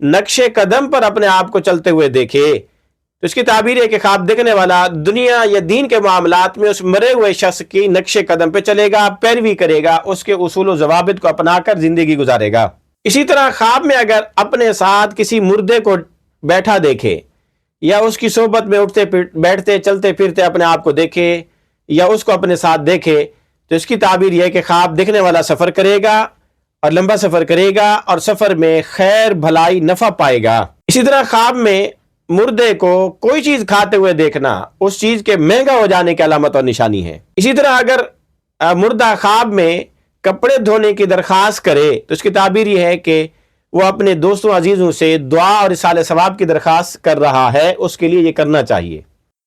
نقش قدم پر اپنے آپ کو چلتے ہوئے دیکھے تو اس کی تعبیر ہے کہ خواب دیکھنے والا دنیا یا دین کے معاملات میں اس مرے ہوئے شخص کی نقش قدم پہ چلے گا، پیروی کرے گا، اس کے اصول و ضوابط کو اپنا کر زندگی گزارے گا۔ اسی طرح خواب میں اگر اپنے ساتھ کسی مردے کو بیٹھا دیکھے یا اس کی صحبت میں اٹھتے بیٹھتے چلتے پھرتے اپنے آپ کو دیکھے یا اس کو اپنے ساتھ دیکھے تو اس کی تعبیر یہ ہے کہ خواب دیکھنے والا سفر کرے گا اور لمبا سفر کرے گا اور سفر میں خیر بھلائی نفع پائے گا۔ اسی طرح خواب میں مردے کو کوئی چیز کھاتے ہوئے دیکھنا اس چیز کے مہنگا ہو جانے کی علامت اور نشانی ہے۔ اسی طرح اگر مردہ خواب میں کپڑے دھونے کی درخواست کرے تو اس کی تعبیر یہ ہے کہ وہ اپنے دوستوں عزیزوں سے دعا اور اصال ثواب کی درخواست کر رہا ہے، اس کے لیے یہ کرنا چاہیے۔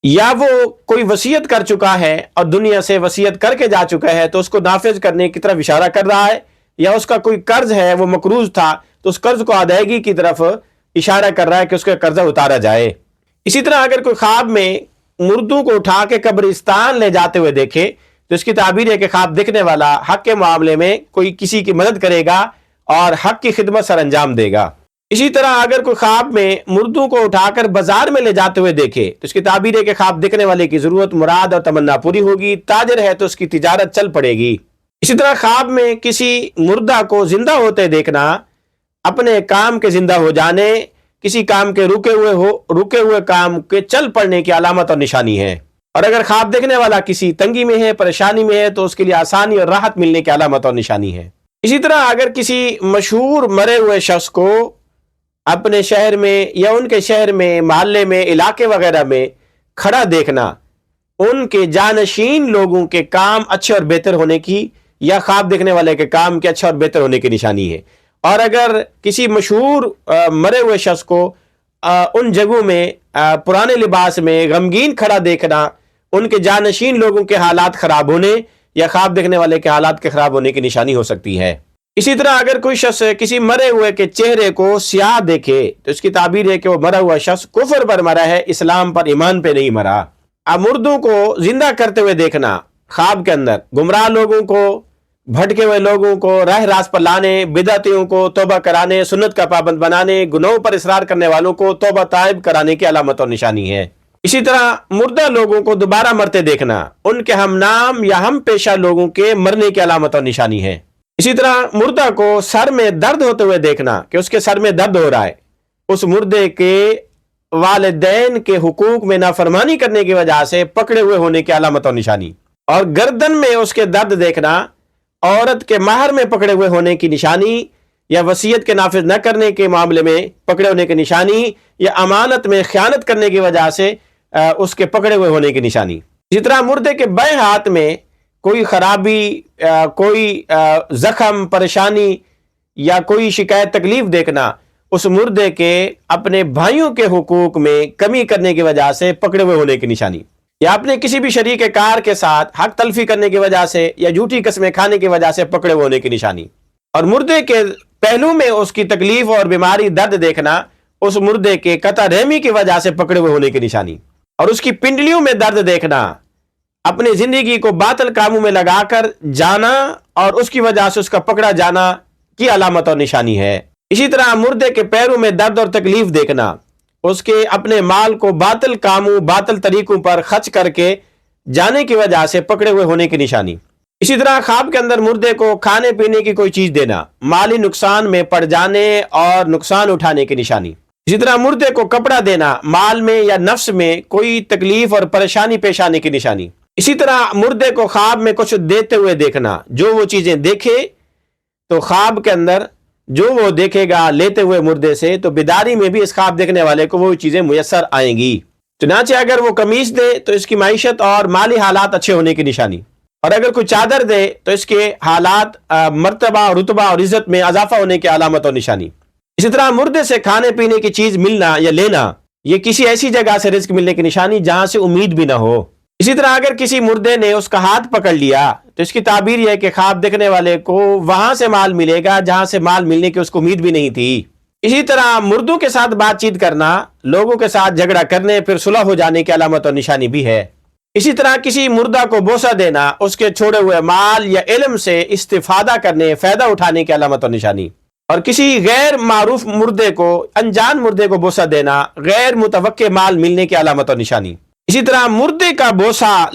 یا وہ کوئی وصیت کر چکا ہے اور دنیا سے وصیت کر کے جا چکا ہے تو اس کو نافذ کرنے کی طرف اشارہ کر رہا ہے، یا اس کا کوئی قرض ہے وہ مقروض تھا تو اس قرض کو ادائیگی کی طرف اشارہ کر رہا ہے کہ اس کا قرضہ اتارا جائے۔ اسی طرح اگر کوئی خواب میں مردوں کو اٹھا کے قبرستان لے جاتے ہوئے دیکھے تو اس کی تعبیر ہے کہ خواب دیکھنے والا حق کے معاملے میں کوئی کسی کی مدد کرے گا اور حق کی خدمت سر انجام دے گا۔ اسی طرح اگر کوئی خواب میں مردوں کو اٹھا کر بازار میں لے جاتے ہوئے دیکھے تو اس کی تعبیر ہے کہ خواب دیکھنے والے کی ضرورت مراد اور تمنا پوری ہوگی، تاجر ہے تو اس کی تجارت چل پڑے گی۔ اسی طرح خواب میں کسی مردہ کو زندہ ہوتے دیکھنا اپنے کام کے زندہ ہو جانے، کسی کام کے رکے ہوئے کام کے چل پڑنے کی علامت اور نشانی ہے۔ اور اگر خواب دیکھنے والا کسی تنگی میں ہے، پریشانی میں ہے تو اس کے لیے آسانی اور راحت ملنے کی علامت اور نشانی ہے۔ اسی طرح اگر کسی مشہور مرے ہوئے شخص کو اپنے شہر میں یا ان کے شہر میں، محلے میں، علاقے وغیرہ میں کھڑا دیکھنا ان کے جانشین لوگوں کے کام اچھے اور بہتر ہونے کی یا خواب دیکھنے والے کے کام کے اچھا اور بہتر ہونے کی نشانی ہے۔ اور اگر کسی مشہور مرے ہوئے شخص کو ان جگہوں میں پرانے لباس میں غمگین کھڑا دیکھنا ان کے جانشین لوگوں کے حالات خراب ہونے یا خواب دیکھنے والے کے حالات کے خراب ہونے کی نشانی ہو سکتی ہے۔ اسی طرح اگر کوئی شخص کسی مرے ہوئے کے چہرے کو سیاہ دیکھے تو اس کی تعبیر ہے کہ وہ مرا ہوا شخص کفر پر مرا ہے، اسلام پر، ایمان پہ نہیں مرا۔ اب مردوں کو زندہ کرتے ہوئے دیکھنا خواب کے اندر گمراہ لوگوں کو، بھٹکے ہوئے لوگوں کو راہ راست پر لانے، بدعتیوں کو توبہ کرانے، سنت کا پابند بنانے، گناہوں پر اصرار کرنے والوں کو توبہ تائب کرانے کی علامت اور نشانی ہے۔ اسی طرح مردہ لوگوں کو دوبارہ مرتے دیکھنا ان کے ہم نام یا ہم پیشہ لوگوں کے مرنے کی علامت اور نشانی ہے۔ اسی طرح مردہ کو سر میں درد ہوتے ہوئے دیکھنا کہ اس کے سر میں درد ہو رہا ہے، اس مردے کے والدین کے حقوق میں نافرمانی کرنے کی وجہ سے پکڑے ہوئے ہونے کی علامت اور نشانی۔ اور گردن میں اس کے درد دیکھنا عورت کے مہر میں پکڑے ہوئے ہونے کی نشانی، یا وصیت کے نافذ نہ کرنے کے معاملے میں پکڑے ہونے کی نشانی، یا امانت میں خیانت کرنے کی وجہ سے اس کے پکڑے ہوئے ہونے کی نشانی۔ اسی طرح مردے کے بائیں ہاتھ میں کوئی خرابی، کوئی زخم، پریشانی یا کوئی شکایت، تکلیف دیکھنا اس مردے کے اپنے بھائیوں کے حقوق میں کمی کرنے کی وجہ سے پکڑے ہوئے ہونے کی نشانی، یا اپنے کسی بھی شریک کار کے ساتھ حق تلفی کرنے کی وجہ سے یا جھوٹی قسمیں کھانے کی وجہ سے پکڑے ہوئے ہونے کی نشانی۔ اور مردے کے پہلو میں اس کی تکلیف اور بیماری، درد دیکھنا اس مردے کے قطع رحمی کی وجہ سے پکڑے ہوئے ہونے کی نشانی۔ اور اس کی پنڈلیوں میں درد دیکھنا اپنی زندگی کو باطل کاموں میں لگا کر جانا اور اس کی وجہ سے اس کا پکڑا جانا کی علامت اور نشانی ہے۔ اسی طرح مردے کے پیروں میں درد اور تکلیف دیکھنا اس کے اپنے مال کو باطل کاموں، باطل طریقوں پر خرچ کر کے جانے کی وجہ سے پکڑے ہوئے ہونے کی نشانی۔ اسی طرح خواب کے اندر مردے کو کھانے پینے کی کوئی چیز دینا مالی نقصان میں پڑ جانے اور نقصان اٹھانے کی نشانی۔ اسی طرح مردے کو کپڑا دینا مال میں یا نفس میں کوئی تکلیف اور پریشانی پیش آنے کی نشانی۔ اسی طرح مردے کو خواب میں کچھ دیتے ہوئے دیکھنا، جو وہ چیزیں دیکھے تو خواب کے اندر جو وہ دیکھے گا لیتے ہوئے مردے سے تو بیداری میں بھی اس خواب دیکھنے والے کو وہ چیزیں میسر آئیں گی۔ چنانچہ اگر وہ قمیص دے تو اس کی معیشت اور مالی حالات اچھے ہونے کی نشانی، اور اگر کوئی چادر دے تو اس کے حالات، مرتبہ، رتبہ اور عزت میں اضافہ ہونے کی علامت اور نشانی۔ اسی طرح مردے سے کھانے پینے کی چیز ملنا یا لینا یہ کسی ایسی جگہ سے رزق ملنے کی نشانی جہاں سے امید بھی نہ ہو۔ اسی طرح اگر کسی مردے نے اس کا ہاتھ پکڑ لیا تو اس کی تعبیر یہ ہے کہ خواب دیکھنے والے کو وہاں سے مال ملے گا جہاں سے مال ملنے کی اس کو امید بھی نہیں تھی۔ اسی طرح مردوں کے ساتھ بات چیت کرنا لوگوں کے ساتھ جھگڑا کرنے پھر صلح ہو جانے کی علامت اور نشانی بھی ہے۔ اسی طرح کسی مردہ کو بوسہ دینا اس کے چھوڑے ہوئے مال یا علم سے استفادہ کرنے، فائدہ اٹھانے کی علامت اور نشانی۔ اور کسی غیر معروف مردے کو، انجان مردے کو بوسہ دینا غیر متوقع مال ملنے کی علامت اور نشانی۔ اسی طرح مردے کا بوسہ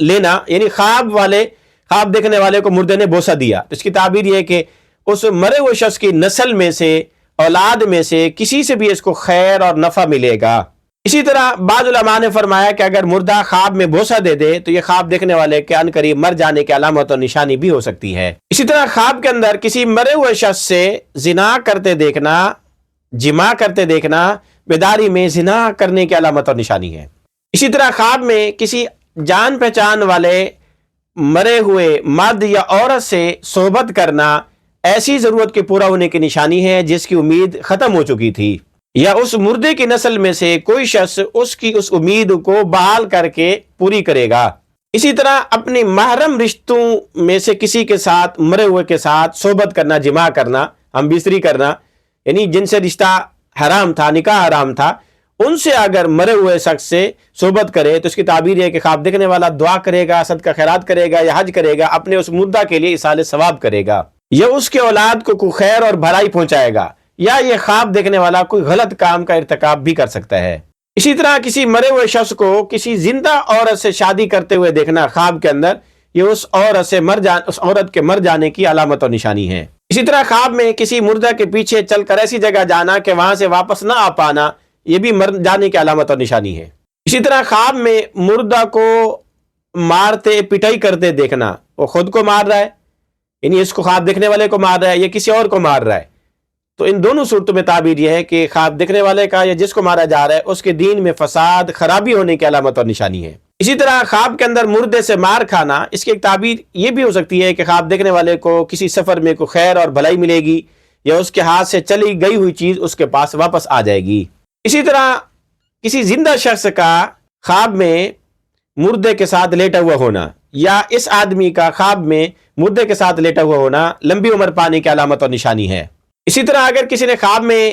لینا یعنی خواب دیکھنے والے کو مردے نے بوسہ دیا، تو اس کی تعبیر یہ ہے کہ اس مرے ہوئے شخص کی نسل میں سے، اولاد میں سے کسی سے بھی اس کو خیر اور نفع ملے گا۔ اسی طرح بعض علماء نے فرمایا کہ اگر مردہ خواب میں بوسہ دے دے تو یہ خواب دیکھنے والے کے ان قریب مر جانے کی علامت اور نشانی بھی ہو سکتی ہے۔ اسی طرح خواب کے اندر کسی مرے ہوئے شخص سے زنا کرتے دیکھنا، جماع کرتے دیکھنا بیداری میں زنا کرنے کی علامت اور نشانی ہے۔ اسی طرح خواب میں کسی جان پہچان والے مرے ہوئے مرد یا عورت سے صحبت کرنا ایسی ضرورت کے پورا ہونے کی نشانی ہے جس کی امید ختم ہو چکی تھی، یا اس مردے کی نسل میں سے کوئی شخص اس کی اس امید کو بحال کر کے پوری کرے گا۔ اسی طرح اپنی محرم رشتوں میں سے کسی کے ساتھ، مرے ہوئے کے ساتھ صحبت کرنا، جماع کرنا، ہم بستری کرنا، یعنی جن سے رشتہ حرام تھا، نکاح حرام تھا، ان سے اگر مرے ہوئے شخص سے صحبت کرے تو اس کی تعبیر ہے کہ خواب دیکھنے والا دعا کرے گا، صدقہ خیرات کرے گا یا حج کرے گا، اپنے اس مردہ کے لیے ایصال ثواب کرے گا، یا اس کے اولاد کو کوئی خیر اور بھلائی پہنچائے گا، یا یہ خواب دیکھنے والا کوئی غلط کام کا ارتکاب بھی کر سکتا ہے۔ اسی طرح کسی مرے ہوئے شخص کو کسی زندہ عورت سے شادی کرتے ہوئے دیکھنا خواب کے اندر، یہ اس عورت کے مر جانے کی علامت اور نشانی ہے۔ اسی طرح خواب میں کسی مردہ کے پیچھے چل کر ایسی جگہ جانا کہ وہاں سے واپس نہ آ پانا، یہ بھی مر جانے کی علامت اور نشانی ہے۔ اسی طرح خواب میں مردہ کو مارتے پٹائی کرتے دیکھنا، وہ خود کو مار رہا ہے، یعنی اس کو خواب دیکھنے والے کو مار رہا ہے یا کسی اور کو مار رہا ہے، تو ان دونوں صورتوں میں تعبیر یہ ہے کہ خواب دیکھنے والے کا یا جس کو مارا جا رہا ہے اس کے دین میں فساد، خرابی ہونے کی علامت اور نشانی ہے۔ اسی طرح خواب کے اندر مردے سے مار کھانا، اس کی ایک تعبیر یہ بھی ہو سکتی ہے کہ خواب دیکھنے والے کو کسی سفر میں کوئی خیر اور بھلائی ملے گی، یا اس کے ہاتھ سے چلی گئی ہوئی چیز اس کے پاس واپس آ جائے گی۔ اسی طرح کسی زندہ شخص کا خواب میں مردے کے ساتھ لیٹا ہوا ہونا، یا اس آدمی کا خواب میں مردے کے ساتھ لیٹا ہوا ہونا لمبی عمر پانے کی علامت اور نشانی ہے۔ اسی طرح اگر کسی نے خواب میں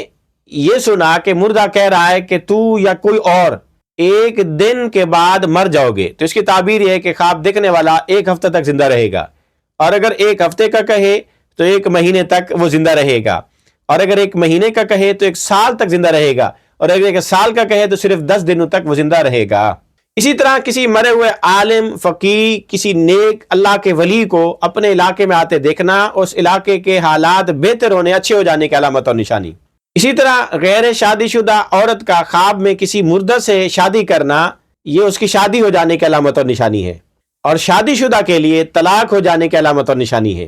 یہ سنا کہ مردہ کہہ رہا ہے کہ تو یا کوئی اور ایک دن کے بعد مر جاؤ گے، تو اس کی تعبیر یہ ہے کہ خواب دیکھنے والا ایک ہفتہ تک زندہ رہے گا، اور اگر ایک ہفتے کا کہے تو ایک مہینے تک وہ زندہ رہے گا، اور اگر ایک مہینے کا کہے تو ایک سال تک زندہ رہے گا، اور اگر ایک سال کا کہے تو صرف 10 دنوں تک وہ زندہ رہے گا۔ اسی طرح کسی مرے ہوئے عالم، فقیہ، کسی نیک اللہ کے ولی کو اپنے علاقے میں آتے دیکھنا، اس علاقے کے حالات بہتر ہونے، اچھے ہو جانے کی علامت اور نشانی۔ اسی طرح غیر شادی شدہ عورت کا خواب میں کسی مردہ سے شادی کرنا، یہ اس کی شادی ہو جانے کی علامت اور نشانی ہے، اور شادی شدہ کے لیے طلاق ہو جانے کی علامت اور نشانی ہے۔